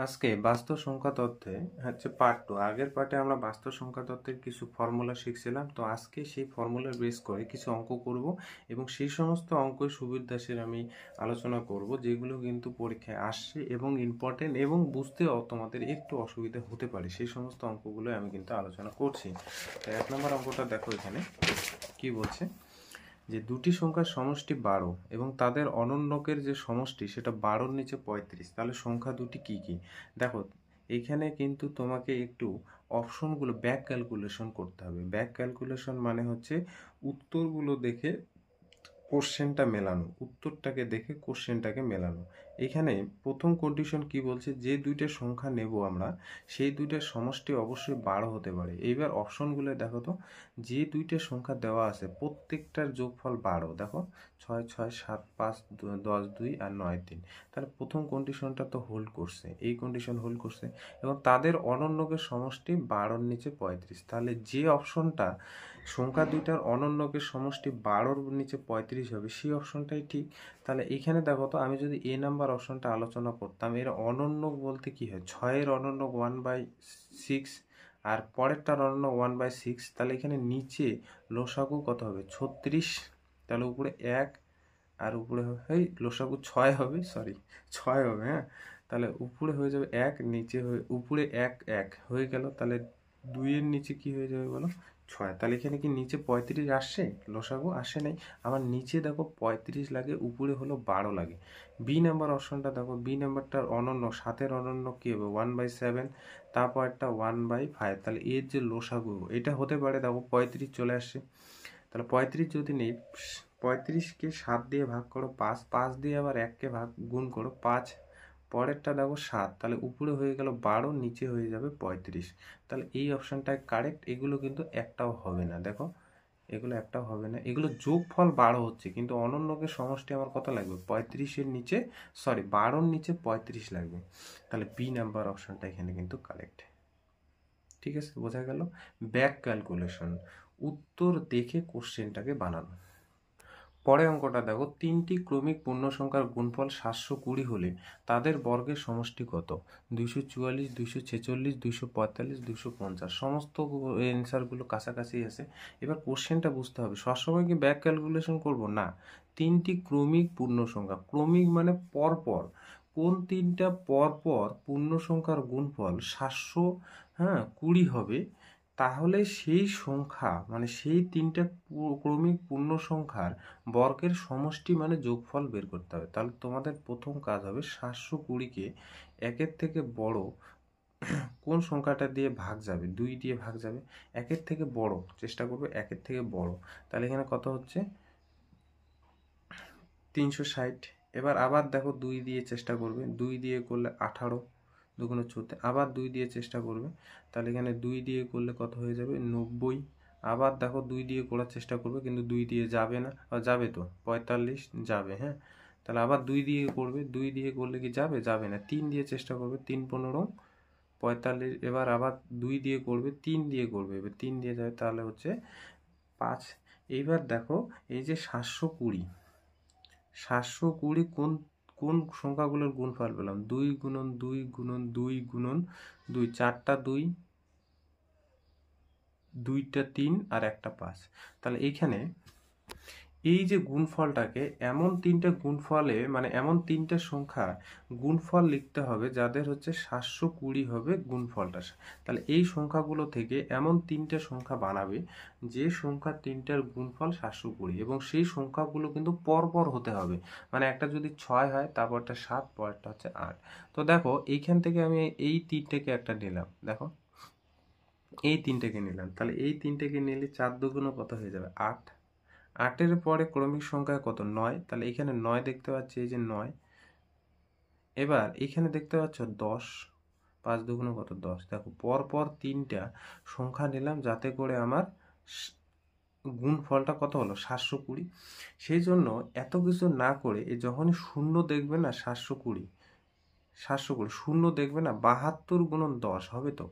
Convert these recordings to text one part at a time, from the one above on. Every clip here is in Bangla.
আজকে বাস্তব সংখ্যা তত্ত্বে হচ্ছে পার্ট 2। আগের পার্টে আমরা বাস্তব সংখ্যা তত্ত্বের কিছু ফর্মুলা শিখছিলাম, তো আজকে সেই ফর্মুলার বেস করে কিছু অঙ্ক করব এবং সেই সমস্ত অঙ্কের সুবিধাসের আমি আলোচনা করব যেগুলো কিন্তু পরীক্ষায় আসছে এবং ইম্পর্টেন্ট এবং বুঝতেও তোমাদের একটু অসুবিধা হতে পারে, সেই সমস্ত অঙ্কগুলো আমি কিন্তু আলোচনা করছি। তো 1 নম্বর অঙ্কটা দেখো, এখানে কি বলছে যে দুটি সংখ্যার সমষ্টি 12 এবং তাদের অনন্যকের যে সমষ্টি সেটা 12-র নিচে 35, তাহলে সংখ্যা দুটি কি কি? দেখো, এখানে কিন্তু তোমাকে একটু অপশনগুলো ব্যাক ক্যালকুলেশন করতে হবে। ব্যাক ক্যালকুলেশন মানে হচ্ছে উত্তরগুলো দেখে কোশ্চেনটা মেলানো, উত্তরটাকে দেখে কোশ্চেনটাকে মেলানো। এখানে প্রথম কন্ডিশন কি বলছে, যে দুইটা সংখ্যা নেব আমরা সেই দুইটার সমষ্টি অবশ্যই 12 হতে পারে। এইবার অপশনগুলো দেখো তো, যে দুইটা সংখ্যা দেওয়া আছে প্রত্যেকটার যোগফল 12। দেখো 6 6 7 5 10 2 আর 9 3, তাহলে প্রথম কন্ডিশনটা তো হোল্ড করছে, এই কন্ডিশন হোল্ড করছে এবং তাদের অনন্যকের সমষ্টি 12-র নিচে 35। তাহলে যে অপশনটা সংখ্যা দুইটার অনন্যকের সমষ্টি 12-র নিচে 35 হবে সেই অপশনটাই ঠিক। তাহলে এখানে দেখো তো, আমি যদি এ নাম্বার অপশনটা আলোচনা করতাম, এর অনন্যক বলতে কি হয়, 6-এর অনন্যক 1/6 আর পরেরটার অনন্য 1/6, তাহলে এখানে নিচে লসাগু কত হবে 36, তাহলে উপরে 1 আর উপরে হবে এই লসাগু 6 হবে, সরি 6 হবে, হ্যাঁ। তাহলে উপরে হয়ে যাবে 1, নিচে হয়ে উপরে 1 1 হয়ে গেল, তাহলে 2-এর নিচে কি হয়ে যাবে বলো 6। তাহলে এখানে কি নিচে 35 আসছে, লসাগু আসে নাই, আমার নিচে দেখো 35 লাগে, উপরে হলো 12 লাগে। বি নাম্বার অপশনটা দেখো, বি নাম্বারটার অনন্য 7-এর অনন্য কি হবে 1/7, তারপর একটা 1/5, তাহলে এর যে লসাগু এটা হতে পারে, দেখো 35 চলে আসছে। তাহলে 35 যদি নেই, 35কে 7 দিয়ে ভাগ করো 5, 5 দিয়ে আবার 1কে ভাগ গুণ করো 5, পরেরটা দেখো 7, তাহলে উপরে হয়ে গেল 12, নিচে হয়ে যাবে 35। তাহলে এই অপশনটাই কারেক্ট। এগুলো কিন্তু একটাও হবে না, দেখো এগুলো একটাও হবে না, এগুলো যোগফল 12 হচ্ছে কিন্তু অনন্যকের সমষ্টি আমার কত লাগবে 35-এর নিচে, সরি 12-র নিচে 35 লাগবে। তাহলে বি নাম্বার অপশনটা এখানে কিন্তু কারেক্ট। ঠিক আছে, বোঝা গেল। ব্যাক ক্যালকুলেশন, উত্তর দেখে কোশ্চেনটাকে বানানো। পরে অঙ্কটা দেখো, তিনটি ক্রমিক পূর্ণ সংখ্যার গুণফল 720 হলে তাদের বর্গের সমষ্টি কত? 244, 246, 245, 250। সমস্ত অ্যান্সারগুলো কাছাকাছি আছে। এবার কোশ্চেনটা বুঝতে হবে, সবসময় কি ব্যাক ক্যালকুলেশন করব না। তিনটি ক্রমিক পূর্ণ সংখ্যা, ক্রমিক মানে পরপর, কোন তিনটা পরপর পূর্ণ সংখ্যার গুণফল 720 হবে, তাহলে সেই সংখ্যা মানে সেই তিনটা ক্রমিক পূর্ণ সংখ্যার বর্গের সমষ্টি মানে যোগফল বের করতে হবে। তাহলে তোমাদের প্রথম কাজ হবে 720-কে একের থেকে বড় কোন সংখ্যাটা দিয়ে ভাগ যাবে, 2 দিয়ে ভাগ যাবে, একের থেকে বড় চেষ্টা করবে, একের থেকে বড়। তাহলে এখানে কত হচ্ছে 360। এবার আবার দেখো 2 দিয়ে চেষ্টা করবে, 2 দিয়ে করলে 18, 2 × 14, আবার 2 দিয়ে চেষ্টা করবে, তাহলে এখানে 2 দিয়ে করলে কত হয়ে যাবে 90। আবার দেখো 2 দিয়ে করার চেষ্টা করবে কিন্তু 2 দিয়ে যাবে না, যাবে তো 45 যাবে, হ্যাঁ। তাহলে আবার 2 দিয়ে করবে, 2 দিয়ে করলে কি যাবে, যাবে না। 3 দিয়ে চেষ্টা করবে, 3 15 45, এবার আবার 2 দিয়ে করবে, 3 দিয়ে করবে, এবার 3 দিয়ে যাবে, তাহলে হচ্ছে 5। এইবার দেখো এই যে 720, 720 কোন কোন সংখ্যাগুলোর গুণফল পেলাম, 2 গুণন 2 গুণন 2 গুণন 2, 4টা 2, 2টা 3 আর একটা 5। তাহলে এইখানে এই যে গুণফলটাকে এমন তিনটা গুণফলে মানে এমন তিনটা সংখ্যা গুণফল লিখতে হবে যাদের হচ্ছে 720 হবে গুণফলটা। তাহলে এই সংখ্যাগুলো থেকে এমন তিনটা সংখ্যা বানাবে যে সংখ্যা তিনটার গুণফল 720 এবং সেই সংখ্যাগুলো কিন্তু পরপর হতে হবে। মানে একটা যদি 6 হয়, তারপরটা 7, পরেরটা হচ্ছে 8। তো দেখো এইখান থেকে আমি এই তিনটাকে একটা নিলাম, দেখো এই তিনটাকে নিলাম, তাহলে এই তিনটাকে নিলে 4 দুগুণ কত হয়ে যাবে 8। 8-এর পরে ক্রমিক সংখ্যা কত 9, তাহলে এখানে 9 দেখতে পাচ্ছি, এই যে 9। এবার এখানে দেখতে পাচ্ছ 10, 5 দুগুণ কত 10। দেখো পরপর তিনটা সংখ্যা নিলাম যাতে করে আমার গুণফলটা কত হলো 720। সেই জন্য এত কিছু না করে যখনই শূন্য দেখবে না 720, 720 শূন্য দেখবে না, 72 গুণন 10 হবে। তো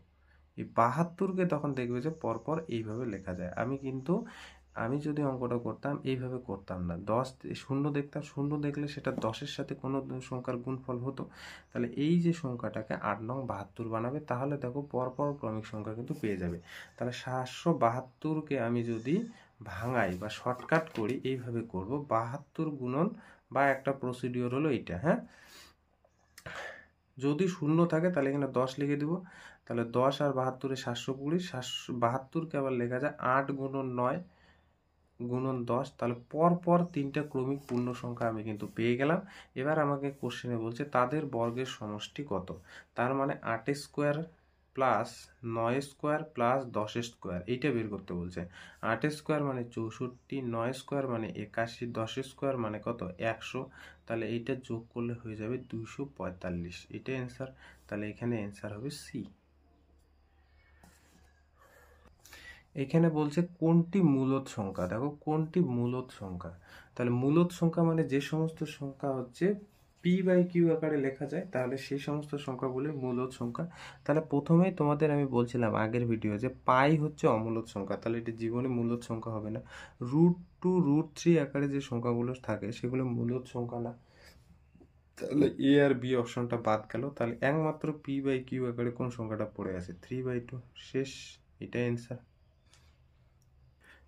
এই 72কে তখন দেখবে যে পরপর এইভাবে লেখা যায়। আমি কিন্তু আমি যদি অঙ্কটা করতাম এইভাবে করতাম না, 10 শূন্য দেখতাম, শূন্য দেখলে সেটা 10-এর সাথে কোনো সংখ্যার গুণফল হতো। তাহলে এই যে সংখ্যাটাকে 8 নং 72 বানাবে, তাহলে দেখো পরপর ক্রমিক সংখ্যা কিন্তু পেয়ে যাবে। তাহলে 772কে আমি যদি ভাঙাই বা শর্টকাট করি এইভাবে করব, 72 গুণন বা একটা প্রসিডিওর হলো এইটা। হ্যাঁ, যদি শূন্য থাকে তাহলে এখানে 10 লিখে দিব, তাহলে 10 আর 72 720, 772কে আবার লেখা যায় 8 গুণন 9 গুণন 10, তাহলে পরপর 3টা ক্রমিক পূর্ণ সংখ্যা আমি কিন্তু পেয়ে গেলাম। এবার আমাকে কোশ্চেনে বলছে তাদের বর্গের সমষ্টি কত। তার মানে 8 square plus 9 square plus 10 square, এইটা বের করতে বলছে। 8 স্কোয়ার মানে 64, 9 স্কোয়ার মানে 81, 10 স্কোয়ার মানে কত 100, তাহলে এইটা যোগ করলে হয়ে যাবে 245, এটা অ্যান্সার। তাহলে এখানে অ্যান্সার হবে সি। এখানে বলছে কোনটি মূলদ সংখ্যা, দেখো কোনটি মূলদ সংখ্যা। তাহলে মূলদ সংখ্যা মানে যে সমস্ত সংখ্যা হচ্ছে p/q আকারে লেখা যায়, তাহলে সেই সমস্ত সংখ্যাগুলি মূলদ সংখ্যা। তাহলে প্রথমেই তোমাদের আমি বলছিলাম আগের ভিডিও যে পাই হচ্ছে অমূলদ সংখ্যা, তাহলে এটি জীবনে মূলদ সংখ্যা হবে না। √2 √3 আকারে যে সংখ্যাগুলো থাকে সেগুলো মূলদ সংখ্যা না। তাহলে এ আর বি অপশনটা বাদ গেল। তাহলে একমাত্র p/q আকারে কোন সংখ্যাটা পড়ে আছে, 3/2, শেষ, এটা অ্যান্সার।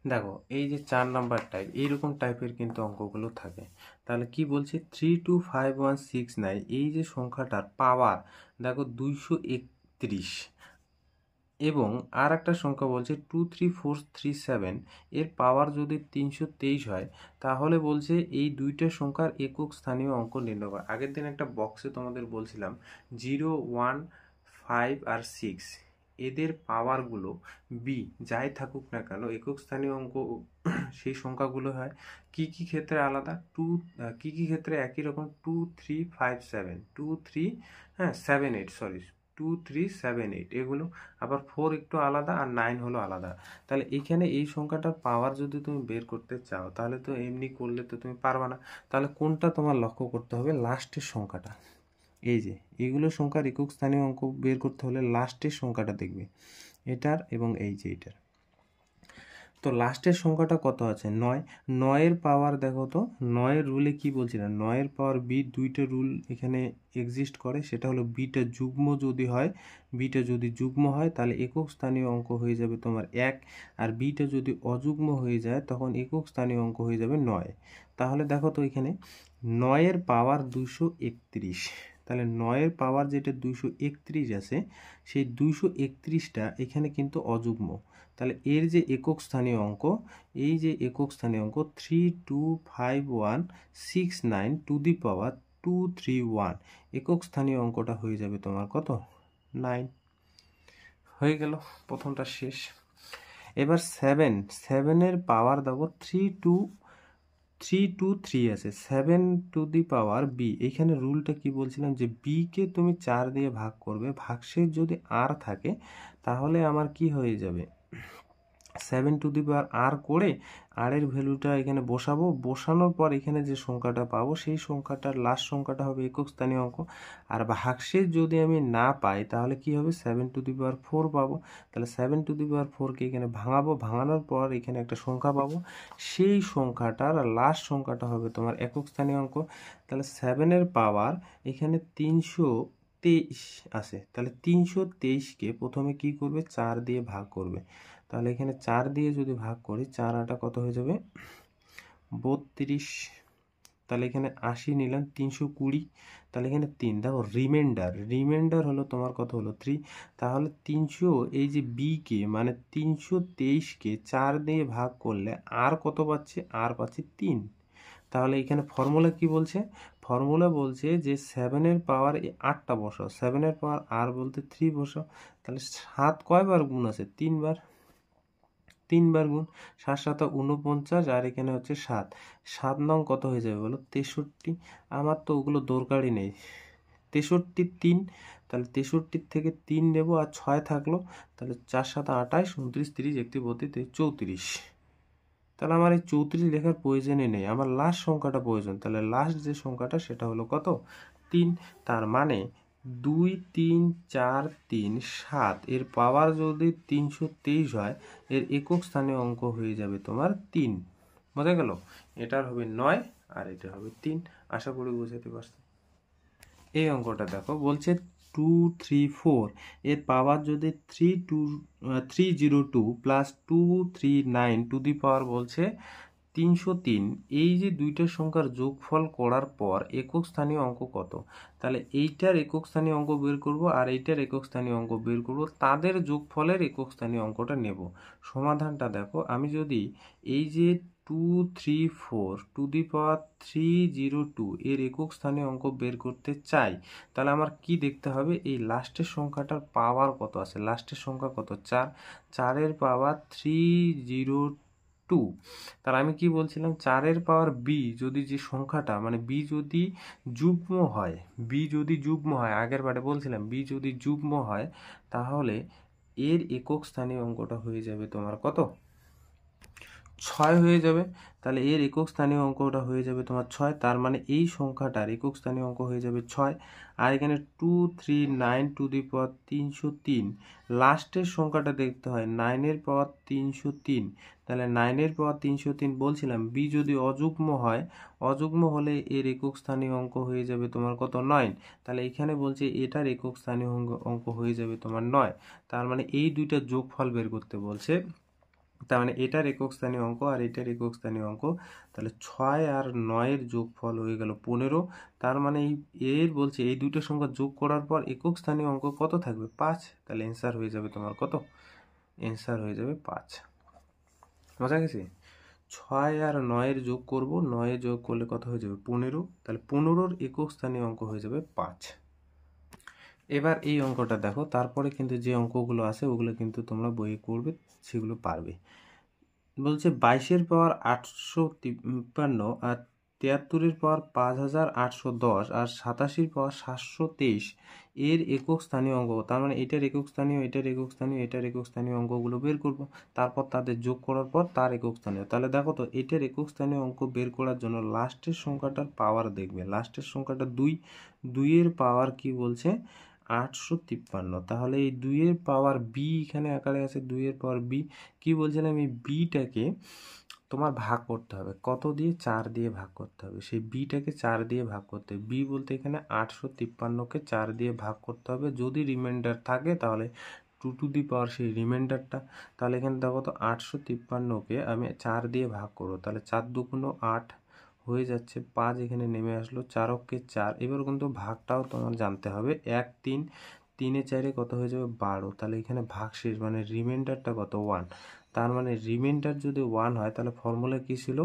দেখো এই যে 4 নাম্বার টাইপ, এইরকম টাইপের কিন্তু অঙ্কগুলো থাকে। তাহলে কি বলছে 325169, এই যে সংখ্যাটার পাওয়ার দেখো 231, এবং আর একটা সংখ্যা বলছে 23437, এর পাওয়ার যদি 323 হয়, তাহলে বলছে এই দুইটা সংখ্যার একক স্থানীয় অঙ্ক নির্ণয় করা। আগের দিন একটা বক্সে তোমাদের বলছিলাম 0, 1, 5 আর 6 এদের পাওয়ারগুলো বি যাই থাকুক না কেন একক স্থানীয় অঙ্ক সেই সংখ্যাগুলো হয় কি কি ক্ষেত্রে আলাদা, কি কি ক্ষেত্রে একই রকম, 2, 3, 5, 7, 2, 3, 7, 8, সরি 2, 3, 7, 8 এগুলো। আবার 4 একটু আলাদা আর 9 হলো আলাদা। তাহলে এখানে এই সংখ্যাটার পাওয়ার যদি তুমি বের করতে চাও তাহলে তো এমনি করলে তো তুমি পারবা না। তাহলে কোনটা তোমার লক্ষ্য করতে হবে, লাস্টের সংখ্যাটা। এই যে এগুলো সংখ্যার একক স্থানীয় অঙ্ক বের করতে হলে লাস্টের সংখ্যাটা দেখবে, এটার এবং এই যে এটার। তো লাস্টের সংখ্যাটা কত আছে, 9। 9-এর পাওয়ার দেখো তো, 9-এর রুলে কি বলছিলাম, 9-এর পাওয়ার বি, দুইটা রুল এখানে এক্সিস্ট করে। সেটা হলো বিটা যুগ্ম যদি হয়, বিটা যদি যুগ্ম হয় তাহলে একক স্থানীয় অঙ্ক হয়ে যাবে তোমার 1, আর বিটা যদি অযুগ্ম হয়ে যায় তখন একক স্থানীয় অঙ্ক হয়ে যাবে 9। তাহলে দেখো তো এখানে 9-এর পাওয়ার 231, তাহলে 9-এর পাওয়ার যেটা 231 আছে, সেই 231টা এখানে কিন্তু অযুগ্ম। তাহলে এর যে একক স্থানীয় অঙ্ক, এই যে একক স্থানীয় অঙ্ক 32516 টু দি পাওয়ার 231, একক স্থানীয় অঙ্কটা হয়ে যাবে তোমার কত, 9। হয়ে গেল, প্রথমটা শেষ। এবার 7-এর পাওয়ার দেখো 323 আছে, 7 টু দি পাওয়ার বি। এইখানে রুলটা কি বলছিলাম যে বিকে তুমি 4 দিয়ে ভাগ করবে, ভাগশেষ যদি আর থাকে তাহলে আমার কি হয়ে যাবে, 7 টু দি পাওয়ার আর করে আর এর ভ্যালুটা এখানে বসাবো, বসানোর পর এখানে যে সংখ্যাটা পাবো সেই সংখ্যাটার লাস্ট সংখ্যাটা হবে একক স্থানীয় অঙ্ক। আর ভাগশেষ যদি আমি না পাই তাহলে কি হবে, 7 টু দি পাওয়ার 4 পাবো। তাহলে 7 টু দি পাওয়ার 4কে এখানে ভাঙাবো, ভাঙানোর পর এখানে একটা সংখ্যা পাবো, সেই সংখ্যাটার লাস্ট সংখ্যাটা হবে তোমার একক স্থানীয় অঙ্ক। তাহলে 7-এর পাওয়ার এখানে 323 আছে, তাহলে 323কে প্রথমে কি করবে, 4 দিয়ে ভাগ করবে। তাহলে এখানে 4 দিয়ে যদি ভাগ করি, 4 আটা কত হয়ে যাবে, 32। তাহলে এখানে 80 নিলাম, 320, তাহলে এখানে 3, দেখো রিমাইন্ডার হলো তোমার কত হলো 3। তাহলে 300, এই যে বিকে মানে 323কে 4 দিয়ে ভাগ করলে আর কত পাচ্ছে, আর পাচ্ছে 3। তাহলে এখানে ফর্মুলা কি বলছে, ফর্মুলা বলছে যে 7-এর পাওয়ার 8টা বসাও, 7-এর পাওয়ার আর বলতে 3 বসাও। তাহলে 7 কয়বার গুণ আছে, 3 বার, 3 বার গুণ, 7 7 49, আর এখানে হচ্ছে 7, 7 নং কত হয়ে যাবে বলো, 63। আমার তো ওগুলো দরকারই নেই, 63 3, তাহলে 63 থেকে 3 নেব আর 6 থাকলো, তাহলে 4 7 28 29 30 31 32, 34। তাহলে আমার এই 34 লেখার প্রয়োজনই নেই, আমার লাস্ট সংখ্যাটা প্রয়োজন। তাহলে লাস্ট যে সংখ্যাটা সেটা হলো কত, 3। তার মানে 2 3 4 3 7 এর পাওয়ার যদি 323 হয় এর একক স্থানীয় অঙ্ক হয়ে যাবে তোমার 3। বোঝা গেল? এটার হবে 9 আর এটা হবে 3। আশা করি বুঝাতে পারছি। এই অঙ্কটা দেখো, বলছে 2 3 4 এর পাওয়ার যদি 302 প্লাস 239 টু দি পাওয়ার বলছে 303। এই যে দুইটা সংখ্যার যোগফল করার পর একক স্থানীয় অঙ্ক কত? তাহলে এইটার একক স্থানীয় অঙ্ক বের করব আর এইটার একক স্থানীয় অঙ্ক বের করব, তাদের যোগফলের একক স্থানীয় অঙ্কটা নেব। সমাধানটা দেখো, আমি যদি এই যে 234 টু দি পাওয়ার 302 এর একক স্থানীয় অঙ্ক বের করতে চাই, তাহলে আমার কি দেখতে হবে? এই লাস্টের সংখ্যাটার পাওয়ার কত আছে। লাস্টের সংখ্যা কত? 4। 4-এর পাওয়ার 302। তাহলে আমি কি বলছিলাম? 4-এর পাওয়ার বি যদি যে সংখ্যাটা, মানে বি যদি যুগ্ম হয়, আগের বারে বলছিলাম বি যদি যুগ্ম হয়, তাহলে এর একক স্থানীয় অঙ্কটা হয়ে যাবে তোমার কত? 6 হয়ে যাবে। তাহলে এর একক স্থানীয় অঙ্কটা হয়ে যাবে তোমার 6। তার মানে এই সংখ্যাটার একক স্থানীয় অঙ্ক হয়ে যাবে 6। আর এখানে 239 টু দি পাওয়ার 303, লাস্টের সংখ্যাটা দেখতে হয় 9-এর পাওয়ার 303। তাহলে 9-এর পাওয়ার 303 বলছিলাম বি যদি অযুগ্ম হয়, অযুগ্ম হলে এর একক স্থানীয় অঙ্ক হয়ে যাবে তোমার কত? 9। তাহলে এখানে বলছে এটার একক স্থানীয় অঙ্ক হয়ে যাবে তোমার 9। তার মানে এই দুইটা যোগফল বের করতে বলছে। তার মানে এটার একক স্থানীয় অঙ্ক আর এটার একক স্থানীয় অঙ্ক, তাহলে 6 আর 9-এর যোগফল হয়ে গেল 15। তার মানে এর বলছে এই দুটো সংখ্যা যোগ করার পর একক স্থানীয় অঙ্ক কত থাকবে? 5। তাহলে অ্যান্সার হয়ে যাবে তোমার কত? অ্যান্সার হয়ে যাবে 5। বোঝা গেছে? 6 আর 9-এর যোগ করব, 9-এ যোগ করলে কত হয়ে যাবে? 15। তাহলে 15-র একক স্থানীয় অঙ্ক হয়ে যাবে 5। এবার এই অঙ্কটা দেখো, তারপরে কিন্তু যে অঙ্কগুলো আছে ওগুলো কিন্তু তোমরা বইয়ে করবে, সেগুলো পারবে। বলছে 22-এর পাওয়ার 853 আর 73-এর পাওয়ার 5810 আর 87-এর পাওয়ার 723 এর একক স্থানীয় অঙ্ক। তার মানে এটার একক স্থানীয়, এটার একক স্থানীয়, এটার একক স্থানীয় অঙ্কগুলো বের করব, তারপর তাদের যোগ করার পর তার একক স্থানীয়। তাহলে দেখো তো, এটার একক স্থানীয় অঙ্ক বের করার জন্য লাস্টের সংখ্যাটার পাওয়ার দেখবে। লাস্টের সংখ্যাটা 2, 2-এর পাওয়ার কি বলছে? 853। তাহলে এই 2-এর পাওয়ার বি এখানে আকারে আছে, 2-এর পাওয়ার বি কি বলছিলাম? এই বিটাকে তোমার ভাগ করতে হবে কত দিয়ে? 4 দিয়ে ভাগ করতে হবে। সেই বিটাকে 4 দিয়ে ভাগ করতে হবে। বি বলতে এখানে 853-কে 4 দিয়ে ভাগ করতে হবে। যদি রিমাইন্ডার থাকে তাহলে 2 টু দি পাওয়ার সেই রিমাইন্ডারটা। তাহলে এখানে দেখো তো, 853-কে আমি 4 দিয়ে ভাগ করবো, তাহলে 4 দুগুণ 8 হয়ে যাচ্ছে 5, এখানে নেমে আসলো 4-কে 4। এবার কিন্তু ভাগটাও তোমার জানতে হবে। 1 3, 3-এ 4-এ কত হয়ে যাবে? 12। তাহলে এখানে ভাগশেষ মানে রিমাইন্ডারটা কত? 1। তার মানে রিমাইন্ডার যদি 1 হয়, তাহলে ফর্মুলা কি ছিল?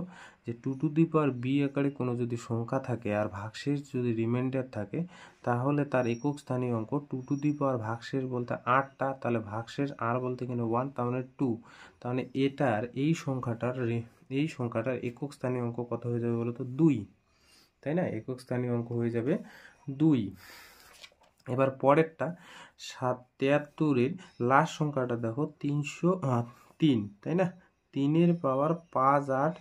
যে 2 টু দি পাওয়ার বি আকারে কোনো যদি সংখ্যা থাকে আর ভাগশেষ যদি রিমাইন্ডার থাকে, তাহলে তার একক স্থানীয় অঙ্ক 2 টু দি পাওয়ার ভাগশেষ বলতে 8টা, তাহলে ভাগশেষ আর বলতে এখানে 1, তার মানে 2। তার মানে এটার এই সংখ্যাটার একক স্থানীয় অঙ্ক কত হয়ে যাবে বলো তো? 2, তাই না? একক স্থানীয় অঙ্ক হয়ে যাবে 2। এবার পরেরটা 73-এর লাস্ট সংখ্যাটা দেখো, 303, তাই না? 3-এর পাওয়ার 5 8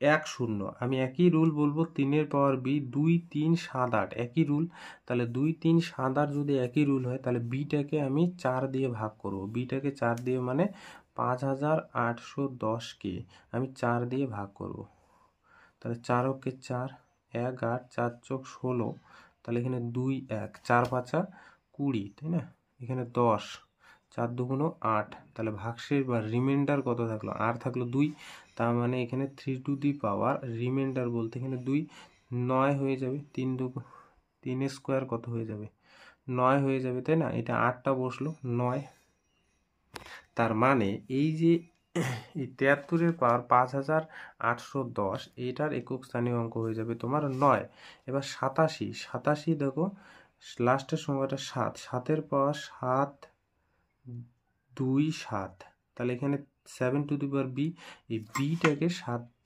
1 0। আমি একই রুল বলবো, 3-এর পাওয়ার বি 2 3 7 8 একই রুল। তাহলে 2 3 7 8 যদি একই রুল হয়, তাহলে বিটাকে আমি 4 দিয়ে ভাগ করব। বিটাকে 4 দিয়ে মানে 5810-কে আমি 4 দিয়ে ভাগ করব। তাহলে 4-কে 4, 1 8, 4 চোখ 16। তাহলে এখানে 2 1, 4 5 20, তাই না? এখানে 10, 4 দুগুণ 8। তাহলে ভাগশেষ বা রিমাইন্ডার কত থাকলো? আর থাকলো 2। তার মানে এখানে 3 টু দি পাওয়ার রিমাইন্ডার বলতে এখানে 2, 9 হয়ে যাবে। 3 স্কোয়ার কত হয়ে যাবে? 9 হয়ে যাবে, তাই না? এটা 8টা বসলো 9। তার মানে এই যে এই 73-এর পাওয়ার 5810 এটার একক স্থানীয় অঙ্ক হয়ে যাবে তোমার 9। এবার 87 দেখো, লাস্টের সংখ্যাটা 7, 7-এর পাওয়ার 7 2 7। তাহলে এখানে 7 টু দি পাওয়ার বি, এই বিটাকে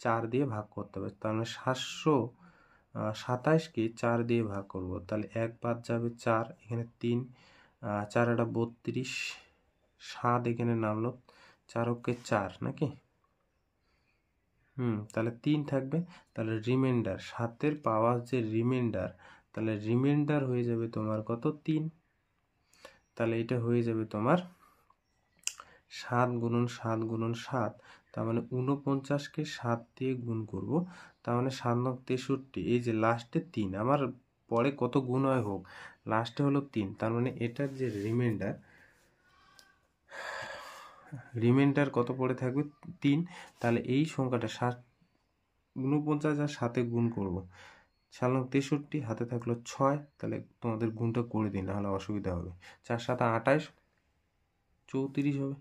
4 দিয়ে ভাগ করতে হবে। তার মানে 727-কে 4 দিয়ে ভাগ করব। তাহলে 1 বাদ যাবে 4, এখানে 3, 4 এটা 32, 7 এখানে নামলো, 4-কে 4 নাকি? তাহলে 3 থাকবে। তাহলে রিমাইন্ডার 7-এর পাওয়ার যে রিমাইন্ডার, তাহলে রিমাইন্ডার হয়ে যাবে তোমার কত 3। তাহলে এটা হয়ে যাবে তোমার 7 গুণন 7 গুণন 7, তার মানে 49কে 7 দিয়ে গুণ করব, তার মানে 7 নং 63। এই যে লাস্টে 3, আমার পরে কত গুণ হয় হোক, লাস্টে হলো 3, তার মানে এটার যে রিমাইন্ডার কত পড়ে থাকবে 3। তাহলে এই সংখ্যাটা 49 আর 7 গুণ করব, 7 নং 63, হাতে থাকলো 6, তাহলে তোমাদের গুণটা করে দিন, নাহলে অসুবিধা হবে। 4 7 28, 34 হবে।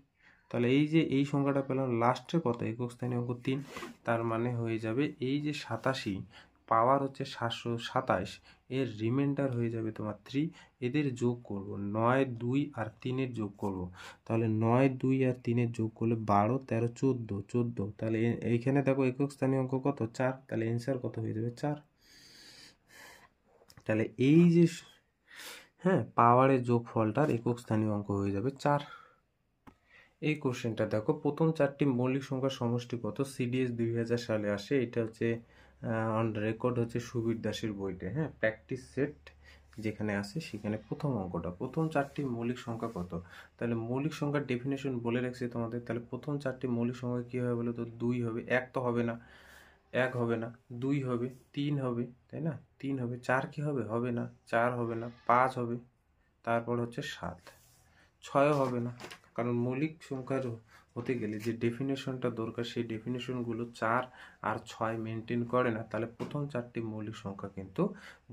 তাহলে এই যে এই সংখ্যাটা পেলাম লাস্টে কত, একক স্থানীয় অঙ্ক 3, তার মানে হয়ে যাবে এই যে 87 পাওয়ার হচ্ছে 727, এর রিমাইন্ডার হয়ে যাবে তোমার 3। এদের যোগ করব, 9 2 আর 3-এর যোগ করব, তাহলে 9 2 আর 3-এর যোগ করলে 12 13 14, তাহলে এইখানে দেখো একক স্থানীয় অঙ্ক কত 4, তাহলে অ্যান্সার কত হয়ে যাবে 4। তাহলে এই যে পাওয়ারের যোগফলটার একক স্থানীয় অঙ্ক হয়ে যাবে 4। এই কোশ্চেনটা দেখো, প্রথম 4টি মৌলিক সংখ্যার সমষ্টি কত, সিডিএস 2000 সালে আসে, এটা হচ্ছে অন রেকর্ড হচ্ছে সুবীর দাসের বইতে, প্র্যাকটিস সেট যেখানে আছে সেখানে প্রথম অঙ্কটা, প্রথম 4টি মৌলিক সংখ্যা কত। তাহলে মৌলিক সংখ্যার ডেফিনেশন বলে রাখছি তোমাদের, তাহলে প্রথম 4টি মৌলিক সংখ্যা কী হবে বলো তো, 2 হবে, 1 তো হবে না, 1 হবে না, 2 হবে, 3 হবে, তাই না, 3 হবে, 4 কি হবে, হবে না, 4 হবে না, 5 হবে, তারপর হচ্ছে 7, 6 হবে না, কারণ মৌলিক সংখ্যার হতে গেলে যে ডেফিনেশনটা দরকার সেই ডেফিনেশনগুলো 4 আর 6 মেনটেন করে না। তাহলে প্রথম 4টি মৌলিক সংখ্যা কিন্তু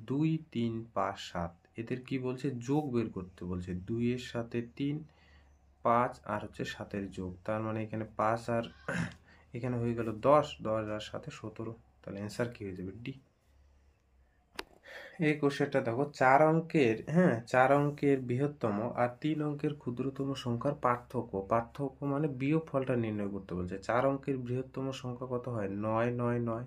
2 3 5 7, এদের কি বলছে, যোগ বের করতে বলছে, 2 এর সাথে 3 5 আর হচ্ছে 7-এর যোগ, তার মানে এখানে 5 আর এখানে হয়ে গেল 10 আর সাথে 17, তাহলে অ্যান্সার কি হয়ে যাবে ডি। এই কোশ্চেনটা দেখো, 4 অঙ্কের বৃহত্তম আর 3 অঙ্কের ক্ষুদ্রতম সংখ্যার পার্থক্য মানে বিয়োগ ফলটা নির্ণয় করতে বলছে। 4 অঙ্কের বৃহত্তম সংখ্যা কত হয়, 9 9 9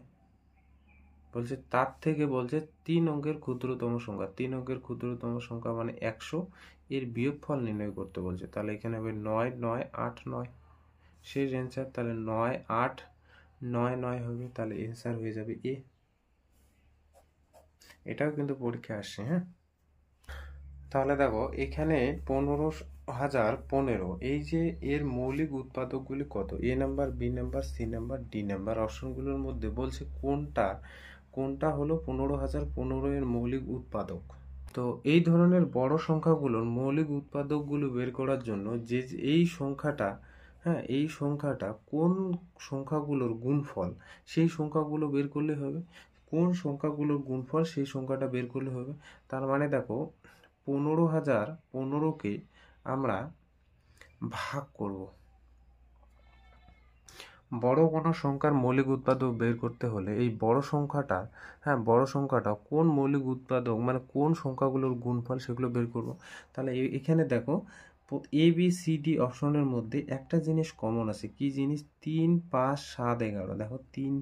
বলছে, তার থেকে বলছে 3 অঙ্কের ক্ষুদ্রতম সংখ্যা, 3 অঙ্কের ক্ষুদ্রতম সংখ্যা মানে 100, এর বিয়োগ ফল নির্ণয় করতে বলছে। তাহলে এখানে হবে 9 9 8 9, শেষ অ্যান্সার, তাহলে 9 8 9 9 হবে, তাহলে অ্যান্সার হয়ে যাবে এ। এটাও কিন্তু পরীক্ষা আসছে। তাহলে দেখো এখানে 15,015, এই যে এর মৌলিক উৎপাদকগুলি কত, A number, B number, C number, D number, অপশনগুলোর মধ্যে বলছে কোনটা হলো 15,015 এর মৌলিক উৎপাদক। তো এই ধরনের বড় সংখ্যাগুলোর মৌলিক উৎপাদকগুলো বের করার জন্য যে এই সংখ্যাটা কোন সংখ্যাগুলোর গুণফল, সেই সংখ্যাগুলো বের করলে হবে, কোন সংখ্যাগুলোর গুণফল সেই সংখ্যাটা বের করলে হবে। তার মানে দেখো 15,015কে আমরা ভাগ করব, বড় কোনো সংখ্যার মৌলিক উৎপাদক বের করতে হলে এই বড় সংখ্যাটা কোন মৌলিক উৎপাদক মানে কোন সংখ্যাগুলোর গুণফল সেগুলো বের করব। তাহলে এখানে দেখো এ বি সি ডি অপশনের মধ্যে একটা জিনিস কমন আছে, কি জিনিস, 3 5 7 11, দেখো 3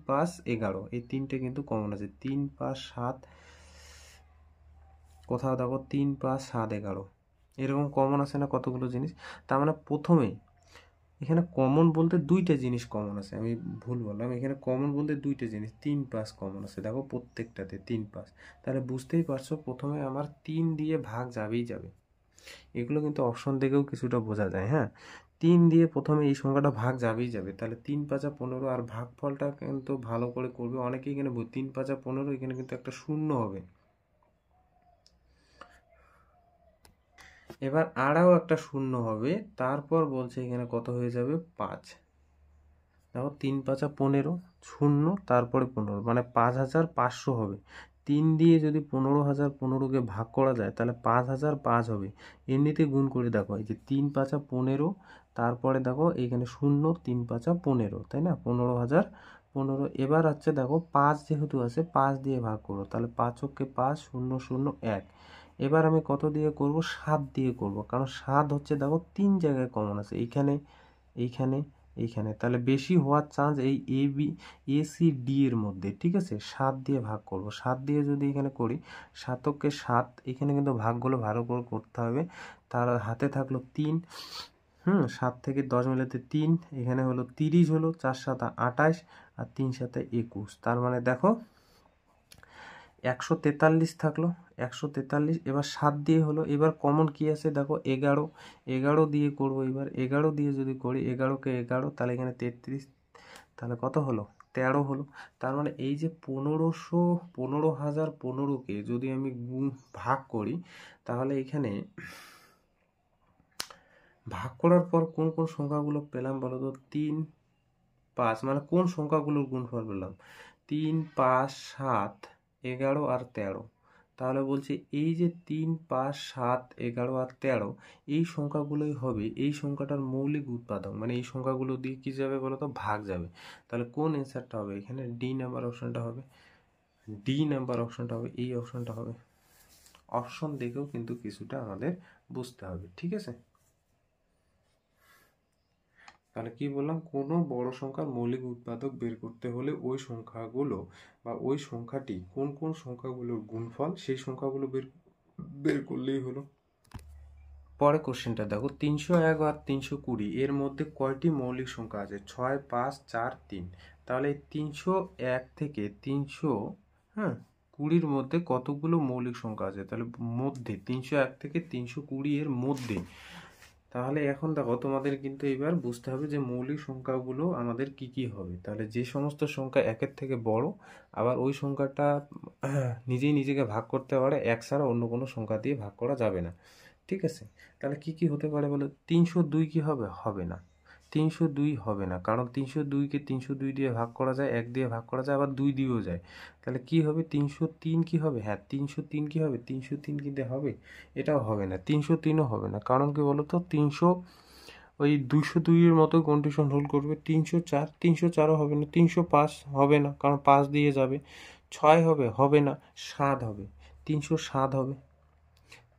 5 11, এই তিনটে কিন্তু কমন আছে, 3 5 7, কোথাও দেখো 3 5 7 11, এরকম কমন আছে না কতগুলো জিনিস। তার মানে প্রথমেই এখানে কমন বলতে দুইটা জিনিস কমন আছে, আমি ভুল বললাম, এখানে কমন বলতে দুইটা জিনিস, 3 5 কমন আছে, দেখো প্রত্যেকটাতে 3 5, তাহলে বুঝতেই পারছো প্রথমে আমার 3 দিয়ে ভাগ যাবেই যাবে, এগুলো কিন্তু অপশন দেখেও কিছুটা বোঝা যায়। 3 দিয়ে প্রথমে এই সংখ্যাটা ভাগ যাবেই যাবে, তাহলে 3 5 15, আর ভাগফলটা কিন্তু ভালো করে করবে, অনেকেই এখানে 3 5 15, এখানে কিন্তু একটা শূন্য হবে, এবার আরও একটা শূন্য হবে, তারপর বলছে এখানে কত হয়ে যাবে 5, দেখো 3 5 15, শূন্য তারপরে 15, মানে 5,500 হবে। 3 দিয়ে যদি 15,015কে ভাগ করা যায় তাহলে 5,005 হবে, এমনিতে গুণ করে দেখো, এই যে 3 5 15, তারপরে দেখো এইখানে শূন্য, 3 5 15, তাই না, 15,015। এবার হচ্ছে দেখো 5 যেহেতু আছে 5 দিয়ে ভাগ করো, তাহলে 5 × 5 0 0 1। এবার আমি কত দিয়ে করব, 7 দিয়ে করব, কারণ 7 হচ্ছে দেখো 3 জায়গায় কমন আছে, এইখানে, তাহলে বেশি হওয়ার চান্স এই এ সি ডি এর মধ্যে, ঠিক আছে। 7 দিয়ে ভাগ করব, 7 দিয়ে যদি এখানে করি, 7 × 7, এখানে কিন্তু ভাগগুলো ভালো করে করতে হবে। তার হাতে থাকলো 3, 7 থেকে 10 মিলাতে 3, এখানে হলো 30, হলো 4 7 28 আর 3 7 21, তার মানে দেখো 143 থাকলো, 143 এবার 7 দিয়ে হলো। এবার কমন কি আছে দেখো 11, 11 দিয়ে করবো। এবার 11 দিয়ে যদি করি, 11কে 11, তাহলে এখানে 33, তাহলে কত হলো 13 হলো। তার মানে এই যে 15,015কে যদি আমি ভাগ করি, তাহলে এখানে ভাগ করার পর কোন কোন সংখ্যাগুলো পেলাম বলো তো? 3, 5, মানে কোন সংখ্যাগুলোর গুণফল পেলাম? 3, 5, 7, 11 আর 13। তাহলে বলছে এই যে 3, 5, 7, 11 আর 13 এই সংখ্যাগুলোই হবে এই সংখ্যাটার মৌলিক উৎপাদক, মানে এই সংখ্যাগুলো দিয়ে কি যাবে বলো তো? ভাগ যাবে। তাহলে কোন অ্যান্সারটা হবে? এখানে ডি নাম্বার অপশনটা হবে, ডি নাম্বার অপশনটা হবে, এই অপশনটা হবে। অপশন দেখেও কিন্তু কিছুটা আমাদের বুঝতে হবে, ঠিক আছে? তাহলে কি বললাম? কোনো বড় সংখ্যার মৌলিক উৎপাদক বের করতে হলে ওই সংখ্যাগুলো বা ওই সংখ্যাটি কোন কোন সংখ্যাগুলোর গুণফল সেই সংখ্যাগুলো বের করলেই হলো। পরে কোশ্চেনটা দেখো, 301 আর 320 এর মধ্যে কয়টি মৌলিক সংখ্যা আছে? 6, 5, 4, 3। তাহলে 301 থেকে 320 মধ্যে কতগুলো মৌলিক সংখ্যা আছে? তাহলে মধ্যে 301 থেকে 320 এর মধ্যে। তাহলে এখন দেখো তোমাদের কিন্তু এবার বুঝতে হবে যে মৌলিক সংখ্যাগুলো আমাদের কি কি হবে। তাহলে যে সমস্ত সংখ্যা একের থেকে বড়, আবার ওই সংখ্যাটা নিজেই নিজেকে ভাগ করতে পারে, এক ছাড়া অন্য কোনো সংখ্যা দিয়ে ভাগ করা যাবে না, ঠিক আছে? তাহলে কি কি হতে পারে বলো? 302 কি হবে? হবে না, 302 হবে না, কারণ 302কে 302 দিয়ে ভাগ করা যায়, 1 দিয়ে ভাগ করা যায়, আবার 2 দিয়েও যায়। তাহলে কি হবে? 303 কি হবে? হ্যাঁ 303 কি হবে? 303 কিন্তু হবে, এটাও হবে না, 303ও হবে না। কারণ কি বলতো? 300 ওই 202 এর মতো কন্ডিশন হোল্ড করবে। 304, 304ও হবে না। 305 হবে না, কারণ 5 দিয়ে যাবে। 6 হবে? হবে না। 7 হবে, 307 হবে।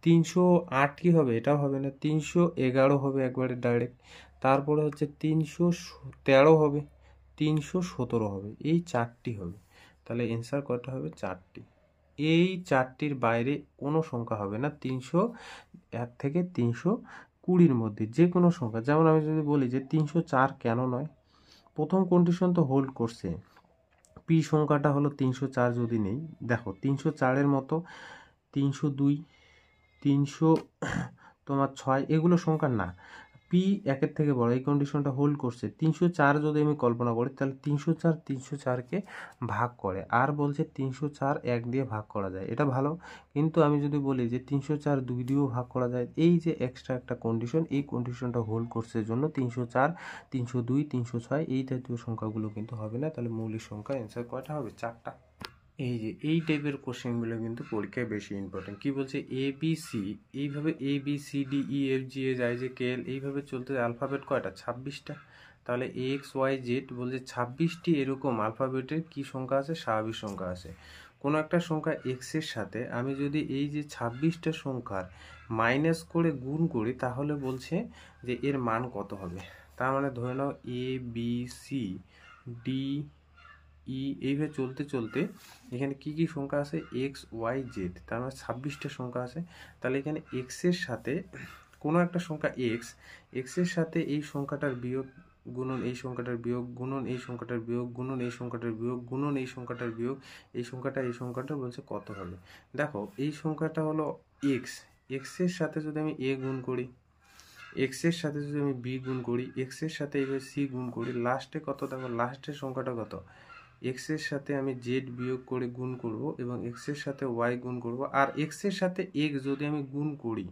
308 কি হবে? এটাও হবে না। 311 হবে একবারে ডাইরেক্ট। তারপরে হচ্ছে 313 হবে, 317 হবে, এই 4টি হবে। তাহলে অ্যান্সার কয়টা হবে? 4টি। এই 4টির বাইরে কোনো সংখ্যা হবে না 301 থেকে 320 মধ্যে, যে কোনো সংখ্যা। যেমন আমি যদি বলি যে 304 কেন নয়? প্রথম কন্ডিশন তো হোল্ড করছে, পি সংখ্যাটা হলো 304 যদি নেই, দেখো 304-এর মতো 302, 300 তোমার 6 এগুলো সংখ্যা না, পি একের থেকে বড়, এই কন্ডিশনটা হোল্ড করছে। 304 যদি আমি কল্পনা করি, তাহলে 304 304কে ভাগ করে, আর বলছে 304 1 দিয়ে ভাগ করা যায়, এটা ভালো। কিন্তু আমি যদি বলি যে 304 2 দিয়েও ভাগ করা যায়, এই যে এক্সট্রা একটা কন্ডিশন, এই কন্ডিশনটা হোল্ড করছে জন্য 304, 302, 306 এই জাতীয় সংখ্যাগুলো কিন্তু হবে না। তাহলে মৌলিক সংখ্যা অ্যান্সার কয়টা হবে? 4টা। এই যে এই টাইপের কোশ্চেনগুলো কিন্তু পরীক্ষায় বেশি ইম্পর্টেন্ট। কি বলছে? এ বি সি, এইভাবে A B C D E F G এ যায় যে কে এল, এইভাবে চলতে অ্যালফাবেট কয়টা? 26টা। তাহলে এক্স ওয়াই জেড বলছে 26টি এরকম আলফাবেটের কি সংখ্যা আছে? স্বাভাবিক সংখ্যা আছে। কোনো একটা সংখ্যা এক্সের সাথে আমি যদি এই যে 26টা সংখ্যার মাইনাস করে গুণ করি, তাহলে বলছে যে এর মান কত হবে। তার মানে ধরে নাও এ বি সি ডি ই, এইভাবে চলতে চলতে এখানে কি কি সংখ্যা আছে? এক্স ওয়াই জেড, তার মানে 26টা সংখ্যা আছে। তাহলে এখানে এক্সের সাথে কোনো একটা সংখ্যা এক্সের সাথে এই সংখ্যাটার বিয়োগ গুণন এই সংখ্যাটার বিয়োগ গুণন এই সংখ্যাটার বিয়োগ গুণন এই সংখ্যাটার বিয়োগ গুণন এই সংখ্যাটার বিয়োগ, এই সংখ্যাটা বলছে কত হবে। দেখো এই সংখ্যাটা হলো এক্স, এক্সের সাথে যদি আমি এ গুণ করি, এক্সের সাথে যদি আমি বি গুণ করি, এক্সের সাথে এইভাবে সি গুণ করি, লাস্টে কত? দেখো লাস্টের সংখ্যাটা কত? এক্সের সাথে আমি জেড বিয়োগ করে গুণ করব এবং এক্সের সাথে ওয়াই গুণ করব, আর এক্সের সাথে এক্স যদি আমি গুণ করি,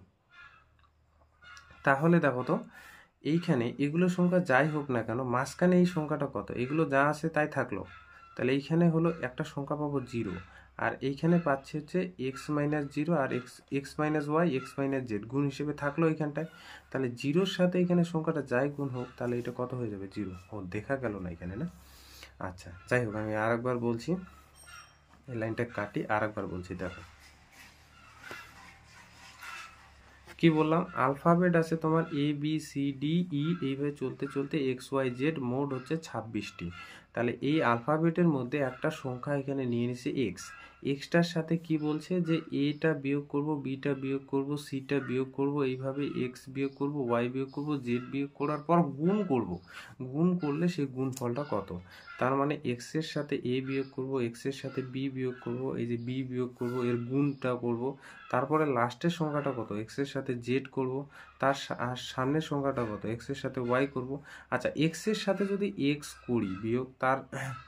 তাহলে দেখো তো এইখানে এগুলো সংখ্যা যাই হোক না কেন, মাঝখানে এই সংখ্যাটা কত? এগুলো যা আছে তাই থাকলো। তাহলে এইখানে হলো একটা সংখ্যা পাবো 0, আর এইখানে পাচ্ছি হচ্ছে এক্স মাইনাস 0 আর X minus Y X minus Z গুণ হিসেবে থাকলো এইখানটায়। তাহলে 0-র সাথে এখানে সংখ্যাটা যাই গুণ হোক, তাহলে এটা কত হয়ে যাবে? 0। ও দেখা গেল না এখানে, না? আচ্ছা যাই হোক, আমি আর একবার বলছি, এই লাইনটা কাটি, আর একবার বলছি। দেখো কি বললাম? আলফাবেট আছে তোমার এ বি সি ডি ই, এইভাবে চলতে চলতে এক্স ওয়াই জেড, মোট হচ্ছে 26টি। তাহলে এই আলফাবেটের মধ্যে একটা সংখ্যা এখানে নিয়ে নিছে এক্স, এক্সটার সাথে কি বলছে? যে এটা বিয়োগ করব, বিটা বিয়োগ করব, সিটা বিয়োগ করব, এইভাবে এক্স বিয়োগ করব, ওয়াই বিয়োগ করব, জেড বিয়োগ করার পর গুণ করব, গুণ করলে সেই গুণফলটা কত। তার মানে এক্স এর সাথে এ বিয়োগ করব, এক্স এর সাথে বি বিয়োগ করব, এই যে বি বিয়োগ করব, এর গুণটা করব, তারপরে লাস্টের সংখ্যাটা কত, এক্স এর সাথে জেড করব, তার সামনের সংখ্যাটা কত, এক্স এর সাথে ওয়াই করব। আচ্ছা, এক্স এর সাথে যদি এক্স করি বিয়োগ তার,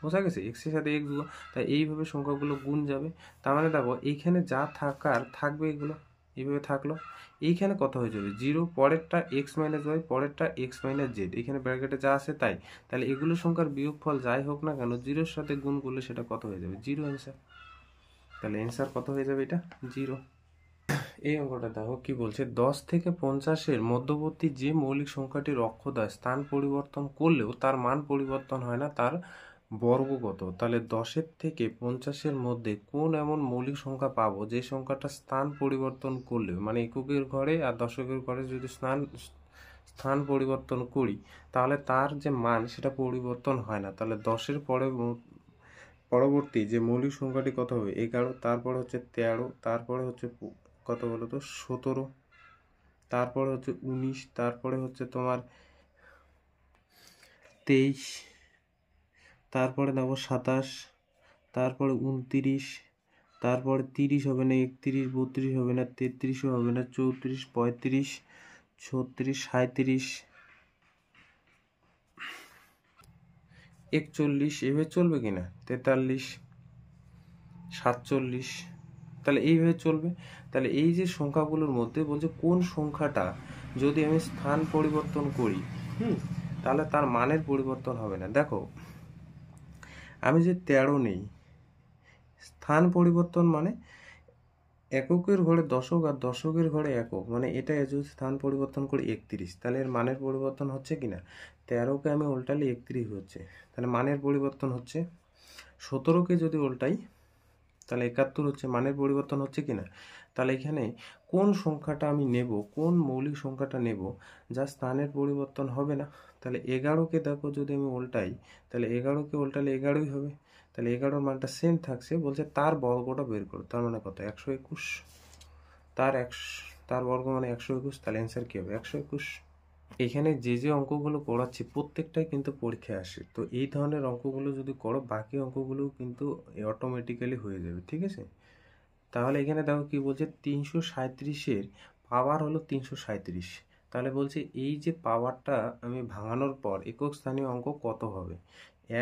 বোঝা গেছে, এক্স এর সাথে এক্স, তাই এইভাবে সংখ্যাগুলো গুণ যাবে। তার মানে দেখো এইখানে যা থাকার থাকবে এগুলো এইভাবে থাকলো, এইখানে কত হয়ে যাবে 0, পরেরটা এক্স মাইনাস ওয়াই, পরেরটা এক্স মাইনাস জেড, এখানে ব্র্যাকেটে যা আছে তাই। তাহলে এগুলো সংখ্যার বিয়োগফল যাই হোক না কেন 0-র সাথে গুণ করলে সেটা কত হয়ে যাবে 0 অ্যান্সার। তাহলে অ্যান্সার কত হয়ে যাবে এটা 0। এই অঙ্কটা দেখো কি বলছে, 10 থেকে 50-এর মধ্যবর্তী যে মৌলিক সংখ্যাটির অক্ষদ্বয় স্থান পরিবর্তন করলেও তার মান পরিবর্তন হয় না, তার বর্গ কত। তাহলে 10-এর থেকে 50-এর মধ্যে কোন এমন মৌলিক সংখ্যা পাবো যে সংখ্যাটা স্থান পরিবর্তন করলেও, মানে এককের ঘরে আর দশকের ঘরে যদি স্থান পরিবর্তন করি তাহলে তার যে মান সেটা পরিবর্তন হয় না। তাহলে 10-এর পরবর্তী যে মৌলিক সংখ্যাটি কত হবে 11, তারপরে হচ্ছে 13, তারপরে হচ্ছে কত বলো তো 17, তারপরে হচ্ছে 19, তারপরে হচ্ছে তোমার 23, তারপরে দেখো 27, তারপরে 29, তারপরে 30 হবে না, 31, 32 হবে না, 33ও হবে না, 34, 35, 36, 37, 41, এভাবে চলবে কিনা, 43, 47, তাহলে এইভাবে চলবে। তাহলে এই যে সংখ্যাগুলোর মধ্যে বলছে কোন সংখ্যাটা যদি আমি স্থান পরিবর্তন করি তাহলে তার মানের পরিবর্তন হবে না। দেখো আমি যে 13 নেই, স্থান পরিবর্তন মানে এককের ঘরে দশক আর দশকের ঘরে একক, মানে এটা যদি স্থান পরিবর্তন করি 31, তাহলে এর মানের পরিবর্তন হচ্ছে কিনা, 13কে আমি উল্টালে 31 হচ্ছে, তাহলে মানের পরিবর্তন হচ্ছে। 17কে যদি উল্টাই তাহলে 71 হচ্ছে, মানের পরিবর্তন হচ্ছে কিনা। তাহলে এখানে কোন সংখ্যাটা আমি নেব, কোন মৌলিক সংখ্যাটা নেব যা স্থানের পরিবর্তন হবে না। তাহলে 11কে দেখো যদি আমি উল্টাই তাহলে 11কে উল্টালে 11ই হবে, তাহলে 11-র মানটা সেম থাকছে, বলছে তার বর্গটা বের করো, তার মানে কত 121, তার বর্গ মানে 121, তাহলে অ্যান্সার কি হবে 121। এখানে যে যে অঙ্কগুলো করাচ্ছি প্রত্যেকটাই কিন্তু পরীক্ষায় আসে, তো এই ধরনের অঙ্কগুলো যদি করো বাকি অঙ্কগুলো কিন্তু অটোমেটিক্যালি হয়ে যাবে, ঠিক আছে। তাহলে এখানে দেখো কি বলছে, 337-এর পাওয়ার হলো 337, তাহলে বলছে এই যে পাওয়ারটা আমি ভাঙানোর পর একক স্থানীয় অঙ্ক কত হবে,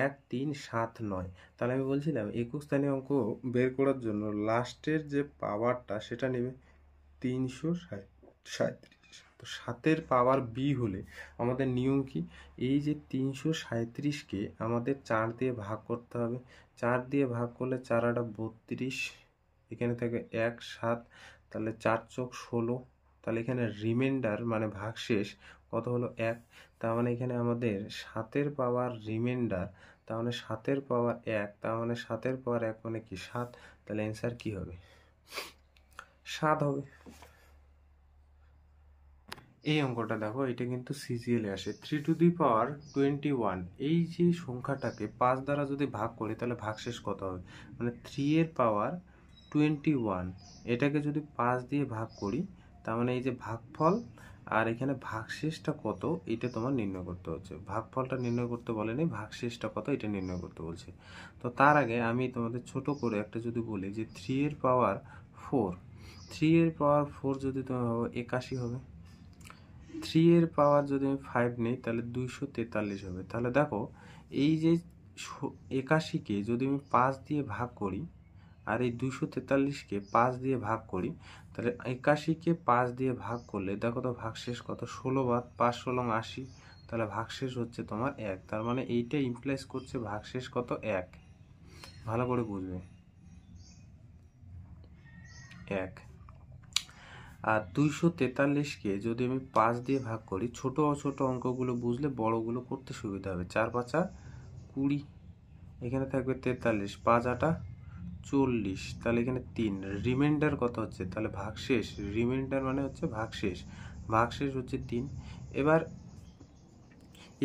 1, 3, 7, 9। তাহলে আমি বলছিলাম একক স্থানীয় অঙ্ক বের করার জন্য লাস্টের যে পাওয়ারটা সেটা নেবে 337, তো 7-এর পাওয়ার বি হলে আমাদের নিয়ম কি, এই যে 337কে আমাদের 4 দিয়ে ভাগ করতে হবে, 4 দিয়ে ভাগ করলে 4 8 32, এখানে থাকে 1, 7, তাহলে 4 চোখ 16, তাহলে এখানে রিমাইন্ডার মানে ভাগশেষ কত হলো 1, তার মানে এখানে আমাদের 7-এর পাওয়ার রিমাইন্ডার, তার মানে 7-এর পাওয়ার 1, তার মানে 7-এর পাওয়ার 1 মানে কি 7, তাহলে অ্যান্সার কি হবে 7 হবে। এই অঙ্কটা দেখো, এটা কিন্তু সিজিএলে আসে, 3^21, এই যে সংখ্যাটাকে 5 দ্বারা যদি ভাগ করি তাহলে ভাগশেষ কত হবে, মানে 3-এর পাওয়ার 21, এটাকে যদি 5 দিয়ে ভাগ করি তার মানে এই যে ভাগফল আর এখানে ভাগশেষটা কত এটা তোমার নির্ণয় করতে হচ্ছে, ভাগফলটা নির্ণয় করতে বলেনি, ভাগশেষটা কত এটা নির্ণয় করতে বলছে। তো তার আগে আমি তোমাদের ছোট করে একটা যদি বলি যে 3-এর পাওয়ার 4, 3-এর পাওয়ার 4 যদি তোমার 81 হবে, 3-এর পাওয়ার যদি আমি 5 নেই তাহলে 243 হবে। তাহলে দেখো এই যে 81কে যদি আমি 5 দিয়ে ভাগ করি আর এই 243কে 5 দিয়ে ভাগ করি, তাহলে 81কে 5 দিয়ে ভাগ করলে দেখো তো ভাগশেষ কত, 16 বাদ 5 16 80, তাহলে ভাগশেষ হচ্ছে তোমার 1, তার মানে এইটা ইমপ্লাইজ করছে ভাগশেষ কত 1, ভালো করে বুঝবে 1। আর 243কে যদি আমি 5 দিয়ে ভাগ করি, ছোট ছোট অঙ্কগুলো বুঝলে বড়গুলো করতে সুবিধা হবে, 4 5 20, এখানে থাকবে 43, 5 8 40, তাহলে এখানে 3, রিমাইন্ডার কত হচ্ছে, তাহলে ভাগশেষ, রিমাইন্ডার মানে হচ্ছে ভাগশেষ, ভাগশেষ হচ্ছে 3। এবার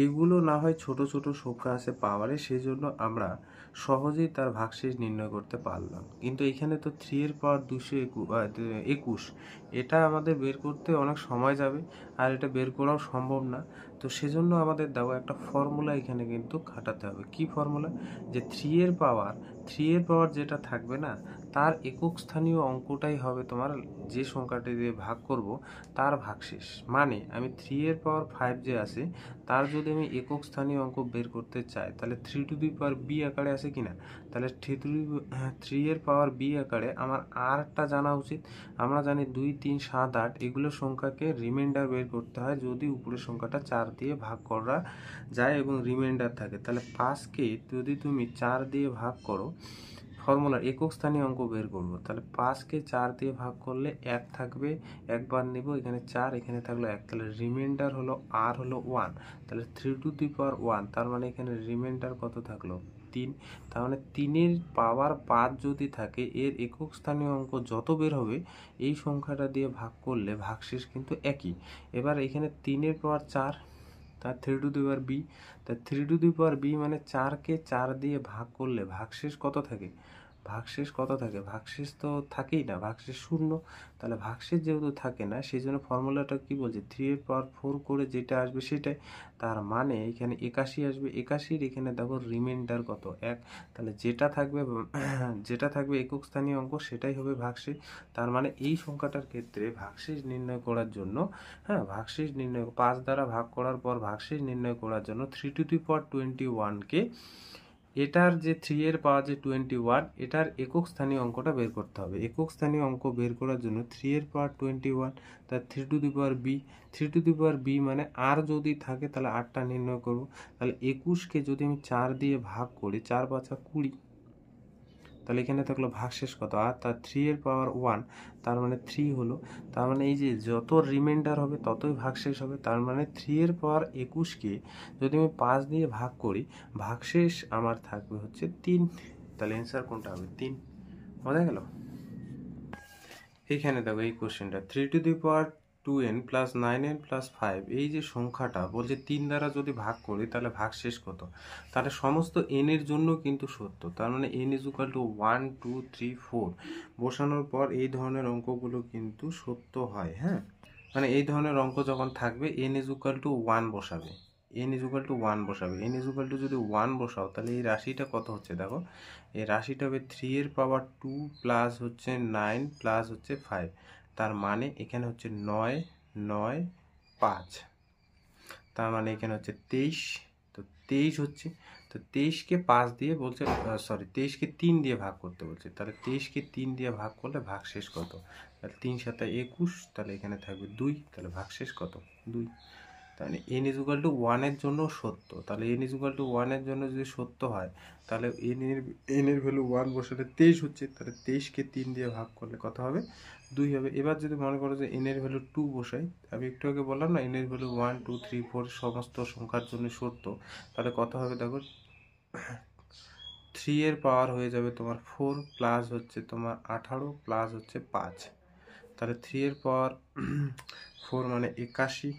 এগুলো না হয় ছোট ছোট সংখ্যা আছে পাওয়ারে, সেই জন্য আমরা সহজেই তার ভাগশেষ নির্ণয় করতে পারলাম। কিন্তু এখানে তো 3 এর পাওয়ার 221, এটা আমাদের বের করতে অনেক সময় যাবে, আর এটা বের করাও সম্ভব না। তো সেজন্য আমাদের দেখো একটা ফর্মুলা এখানে কিন্তু খাটাতে হবে। কি ফর্মুলা? যে 3 এর পাওয়ার যেটা থাকবে না, তার একক স্থানীয় অঙ্কটাই হবে তোমার, যে সংখ্যাটি দিয়ে ভাগ করব তার ভাগশেষ। মানে আমি 3 এর পাওয়ার 5 যে আছে, তার যদি আমি একক স্থানীয় অঙ্ক বের করতে চাই, তাহলে 3 টু দি পাওয়ার বি আকারে আছে কিনা, তাহলে 3 এর পাওয়ার বি আকারে আমার আরটা জানা উচিত। আমরা জানি 2, 3, 7, 8 এগুলো সংখ্যাকে রিমাইন্ডার বের করতে হয় যদি উপরের সংখ্যাটা 4 দিয়ে ভাগ করা যায় এবং রিমাইন্ডার থাকে। তাহলে 5কে যদি তুমি 4 দিয়ে ভাগ করো, ফর্মুলার একক স্থানীয় অঙ্ক বের করবো, তাহলে 5কে 4 দিয়ে ভাগ করলে 1 থাকবে, একবার নেব, এখানে 4, এখানে থাকলো 1, তাহলে রিমাইন্ডার হলো আর হলো 1, তাহলে 3 টু দি পাওয়ার 1, তার মানে এখানে রিমাইন্ডার কত থাকলো? 3। তার মানে 3 এর পাওয়ার 5 যদি থাকে, এর একক স্থানীয় অঙ্ক যত বের হবে এই সংখ্যাটা দিয়ে ভাগ করলে ভাগশেষ কিন্তু একই। এবার এখানে 3 এর পাওয়ার 4, তার 3 টু দি পাওয়ার বি, তার 3 টু দি পাওয়ার বি মানে 4কে 4 দিয়ে ভাগ করলে ভাগশেষ কত থাকে? ভাগশেষ তো থাকেই না, ভাগশেষ 0। তাহলে ভাগশেষ যেহেতু থাকে না, সেই জন্য ফর্মুলাটা কি বলছে? 3 এর পাওয়ার 4 করে যেটা আসবে সেটাই। তার মানে এখানে 81 আসবে। 81-র এখানে দেখো রিমাইন্ডার কত? 1। তাহলে যেটা থাকবে একক স্থানীয় অঙ্ক সেটাই হবে ভাগশেষ। তার মানে এই সংখ্যাটার ক্ষেত্রে ভাগশেষ নির্ণয় করার জন্য, ভাগশেষ নির্ণয় 5 দ্বারা ভাগ করার পর ভাগশেষ নির্ণয় করার জন্য 3 টু দি পাওয়ার 21কে, এটার যে 3 এর পাওয়ার যে 21, এটার একক স্থানীয় অঙ্কটা বের করতে হবে। একক স্থানীয় অঙ্ক বের করার জন্য 3 এর পাওয়ার 21, তার 3 to the power B, 3 to the power B মানে আর যদি থাকে তাহলে আরটা নির্ণয় করব। তাহলে 21কে যদি আমি 4 দিয়ে ভাগ করি, 4 5 20, তাহলে এখানে থাকলো ভাগশেষ কত? আর তার 3 এর পাওয়ার 1, তার মানে 3 হলো। তার মানে এই যে যত রিমাইন্ডার হবে ততই ভাগশেষ হবে। তার মানে 3 এর পাওয়ার 21কে যদি আমি 5 দিয়ে ভাগ করি, ভাগশেষ আমার থাকবে হচ্ছে 3। তাহলে অ্যান্সার কোনটা হবে? 3। বোঝা গেল? এখানে দেখো এই কোশ্চেনটা, 3 to the power 2n plus 9n plus 5, এই যে সংখ্যাটা বলছে 3 দ্বারা যদি ভাগ করি তাহলে ভাগশেষ কত? তাহলে সমস্ত n এর জন্য কিন্তু সত্য। তার মানে n ইজ ইকুয়াল টু 1 2 3 4 বসানোর পর এই ধরনের অঙ্কগুলো কিন্তু সত্য হয়। মানে এই ধরনের অঙ্ক যখন থাকবে n ইজ ইকুয়াল টু 1 বসাবে, n ইজ ইকুয়াল টু 1 বসাবে। n ইজ ইকুয়াল টু যদি 1 বসাও, তাহলে এই রাশিটা কত হচ্ছে দেখো, এই রাশিটা হবে 3 এর পাওয়ার 2 প্লাস হচ্ছে 9 প্লাস হচ্ছে 5, তার মানে এখানে হচ্ছে 9 9 5, তার মানে এখানে হচ্ছে 23। তো 23 হচ্ছে, তো 23কে 5 দিয়ে বলছে, 23কে 3 দিয়ে ভাগ করতে বলছে। তাহলে 23কে 3 দিয়ে ভাগ করলে ভাগশেষ কত? তাহলে 3 7 21, তাহলে এখানে থাকবে 2, তাহলে ভাগশেষ কত? 2। তাহলে n ইজ ইকুয়াল টু 1 এর জন্য সত্য। তাহলে n ইজ ইকুয়াল টু 1 এর জন্য যদি সত্য হয়, তাহলে n এর ভ্যালু 1 বসালে 23 হচ্ছে। তাহলে 23কে 3 দিয়ে ভাগ করলে কত হবে? 2 হবে। এবার যদি মনে করো যে n এর ভ্যালু 2 বসাই, আমি একটু আগে বললাম না n এর ভ্যালু 1 2 3 4 সমস্ত সংখ্যার জন্য সত্য, তাহলে কত হবে দেখো, 3 এর পাওয়ার হয়ে যাবে তোমার 4 প্লাস হচ্ছে তোমার 18 প্লাস হচ্ছে 5, তাহলে 3 এর পাওয়ার 4 মানে 81,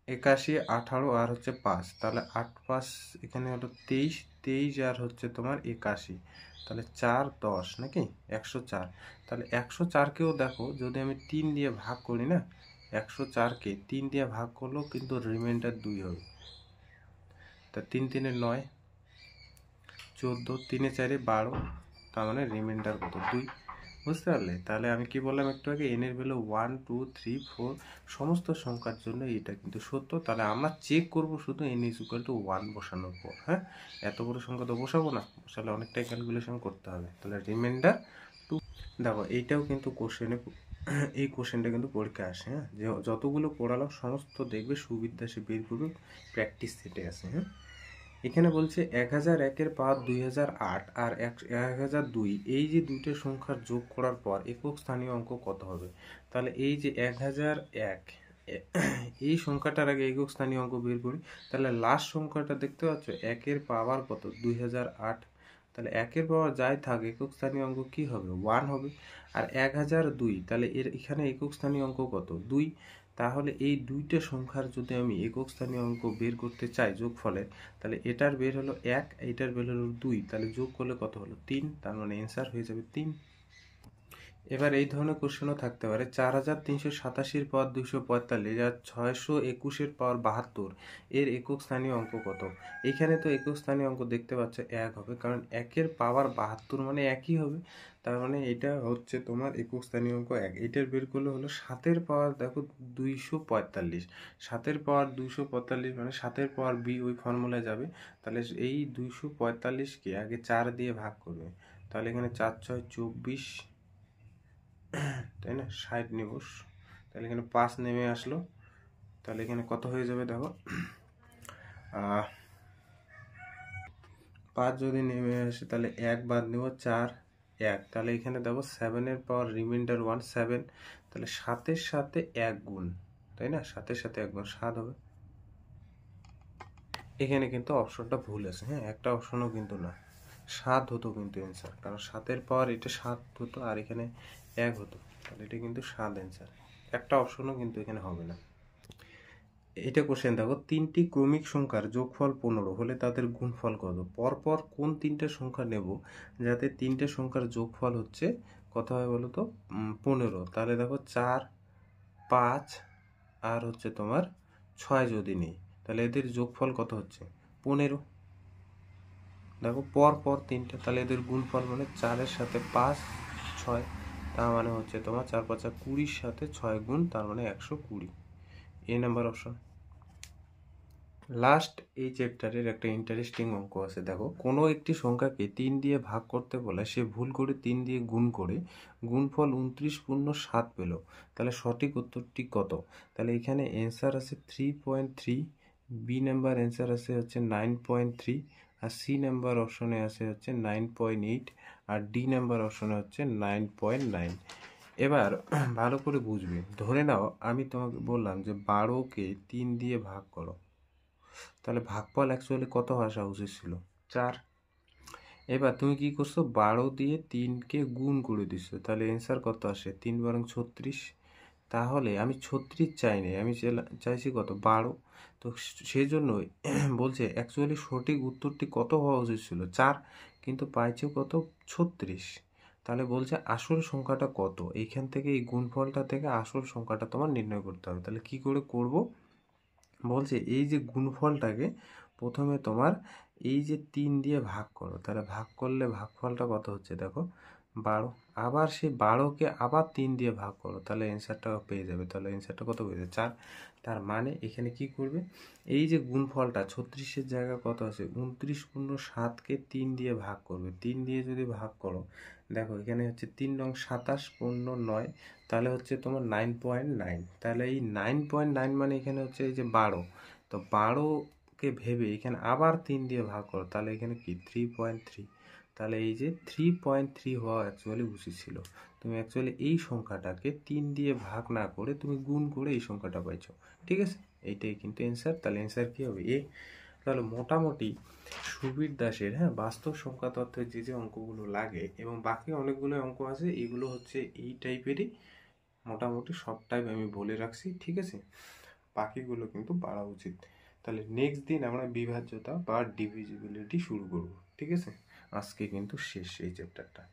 18 আর হচ্ছে 5, তাহলে 8 5 এখানে হলো 23, 23 আর হচ্ছে তোমার 81, তাহলে 4 10 নাকি 104। তাহলে 104কেও দেখো যদি আমি 3 দিয়ে ভাগ করি না, 104কে 3 দিয়ে ভাগ করলেও কিন্তু রিমাইন্ডার 2 হবে। তা 3 3 9 14, 3 4 12, তার মানে রিমাইন্ডার কত? 2। বুঝতে পারলে? তাহলে আমি কি বললাম একটু আগে, n এর ভ্যালু 1 2 3 4 সমস্ত সংখ্যার জন্য এটা কিন্তু সত্য। তাহলে আমরা চেক করব শুধু n ইজ ইকুয়াল টু 1 বসানোর পর। এত বড় সংখ্যা তো বসাবো না, বসালে অনেকটাই ক্যালকুলেশন করতে হবে। তাহলে রিমাইন্ডার 2। দেখো এইটাও কিন্তু কোশ্চেনে, এই কোশ্চেনটা কিন্তু পরীক্ষায় আসে। যে যতগুলো পড়ালাম সমস্ত দেখবে সুবিধা সে বের করবে, প্র্যাকটিস সেটে আছে। এখানে বলছে 1001-এর পাওয়ার 2008 আর 1002, এই যে দুইটা সংখ্যার যোগ করার পর একক স্থানীয় অঙ্ক কত হবে? তাহলে এই যে 1001, এই সংখ্যাটার আগে একক স্থানীয় অঙ্ক বের করি। তাহলে লাস্ট সংখ্যাটা দেখতে পাচ্ছ, 1-এর পাওয়ার কত? 2008, তাহলে 1-এর পাওয়ার যাই থাক একক স্থানীয় অঙ্ক কি হবে? 1 হবে। আর 1002, তাহলে এর এখানে একক স্থানীয় অঙ্ক কত? 2, তাহলে এই দুইটা সংখ্যার যদি আমি একক স্থানীয় অঙ্ক বের করতে চাই যোগফলে, তাহলে এটার বের হলো 1, এটার বের হলো 2, তাহলে যোগ করলে কত হলো 3, তার মানে অ্যান্সার হয়ে যাবে 3। এবার এই ধরনের কোশ্চেনও থাকতে পারে 4387 পাওয়ার 245 আর 621 পাওয়ার 72 এর একক স্থানীয় অঙ্ক কত। এখানে তো একক স্থানীয় অঙ্ক দেখতে পাচ্ছ 1 হবে, কারণ 1 পাওয়ার 72 মানে একই হবে, তার মানে এটা হচ্ছে তোমার একক স্থানীয় অঙ্ক 1। এটার বের করলে হলো 7 পাওয়ার দেখো 245, 7 পাওয়ার 245 মানে 7 পাওয়ার বি ওই ফর্মুলায় যাবে, তাহলে এই 245কে আগে 4 দিয়ে ভাগ করবে, তাহলে এখানে 4 6 24, তাই না, 60 নিব, তাহলে এখানে 5 নেমে আসলো, তাহলে এখানে কত হয়ে যাবে দেখো 5 যদি নেমে আসে তাহলে 1 বাদ নেব, 4 1, তাহলে এখানে দেখো 7 পাওয়ার রিমাইন্ডার 1 7, তাহলে 7 সাথে 1 গুণ, তাই না, 7 সাথে 1 গুণ 7 হবে। এখানে কিন্তু অপশনটা ভুল আছে, হ্যাঁ, একটা অপশনও কিন্তু না, 7 হতো কিন্তু অ্যান্সার, কারণ 7 পাওয়ার এটা 7 হতো আর এখানে 1 হতো, তাহলে এটা কিন্তু 7 অ্যান্সার, একটা অপশনও কিন্তু এখানে হবে না। এটা কোশ্চেন দেখো, 3টি ক্রমিক সংখ্যার যোগফল 15 হলে তাদের গুণফল কত। পরপর কোন 3টে সংখ্যা নেব যাতে 3টে সংখ্যার যোগফল হচ্ছে কত হয় বলো তো 15। তাহলে দেখো 4 5 আর হচ্ছে তোমার 6 যদি নেই, তাহলে এদের যোগফল কত হচ্ছে 15। দেখো পরপর 3টে, তাহলে এদের গুণফল মানে 4-এর সাথে 5 6, তার মানে হচ্ছে তোমার 4 5 20 সাথে 6 গুণ, তার মানে 120, এ নাম্বার অপশন। লাস্ট এই চ্যাপ্টারের একটা ইন্টারেস্টিং অঙ্ক আছে, দেখো কোনো একটি সংখ্যাকে 3 দিয়ে ভাগ করতে বলে সে ভুল করে 3 দিয়ে গুণ করে গুণফল 29.7 পেল, তাহলে সঠিক উত্তরটি কত। তাহলে এখানে অ্যান্সার আছে 3.3, বি নাম্বার অ্যান্সার আছে হচ্ছে 9.3, আর সি নাম্বার অপশনে আছে হচ্ছে 9.8, আর ডি নাম্বার অপশনে হচ্ছে 9.9। এবার ভালো করে বুঝবে, ধরে নাও আমি তোমাকে বললাম যে 12কে 3 দিয়ে ভাগ করো, তাহলে ভাগফল অ্যাকচুয়ালি কত আসা উচিত ছিল 4। এবার তুমি কি করছো 12 দিয়ে 3কে গুণ করে দিছো, তাহলে অ্যান্সার কত আসে 3 বরং 36। তাহলে আমি 36 চাই নাই, আমি চাইছি কত 12, তো সেই জন্য বলছে অ্যাকচুয়ালি সঠিক উত্তরটি কত হওয়া উচিত ছিল 4, কিন্তু পাইছো কত 36। তাহলে বলছে আসল সংখ্যাটা কত, এইখান থেকে এই গুণফলটা থেকে আসল সংখ্যাটা তোমার নির্ণয় করতে হবে। তাহলে কি করে করব, বলছে এই যে গুণফলটাকে প্রথমে তোমার এই যে 3 দিয়ে ভাগ করো, তাহলে ভাগ করলে ভাগফলটা কত হচ্ছে দেখো 12, আবার সেই 12কে আবার 3 দিয়ে ভাগ করো, তাহলে অ্যান্সারটা পেয়ে যাবে, তাহলে অ্যান্সারটা কত পেয়ে যাবে 4। তার মানে এখানে কি করবে, এই যে গুণফলটা 36-এর জায়গায় কত আছে 29.7কে 3 দিয়ে ভাগ করবে, 3 দিয়ে যদি ভাগ করো দেখো এখানে হচ্ছে 3 নং 27.9, তাহলে হচ্ছে তোমার 9.9, তাহলে এই 9.9 মানে এখানে হচ্ছে এই যে 12, তো 12কে ভেবে এখানে আবার 3 দিয়ে ভাগ করো, তাহলে এখানে কি 3.3, তাহলে এই যে 3.3 হওয়া অ্যাকচুয়ালি উচিত ছিল। তুমি অ্যাকচুয়ালি এই সংখ্যাটাকে 3 দিয়ে ভাগ না করে তুমি গুণ করে এই সংখ্যাটা পাইছো, ঠিক আছে, এইটাই কিন্তু অ্যান্সার। তাহলে অ্যান্সার কি হবে এ। তাহলে মোটামুটি সুবীর দাসের, হ্যাঁ, বাস্তব সংখ্যা তত্ত্বের যে অঙ্কগুলো লাগে এবং বাকি অনেকগুলো অঙ্ক আছে, এগুলো হচ্ছে এই টাইপেরই, মোটামুটি সবটাই আমি বলে রাখছি, ঠিক আছে, বাকিগুলো কিন্তু পারা উচিত। তাহলে নেক্সট দিন আমরা বিভাজ্যতা বা ডিভিজিবিলিটি শুরু করব, ঠিক আছে, আজকে কিন্তু শেষ এই চ্যাপ্টারটা।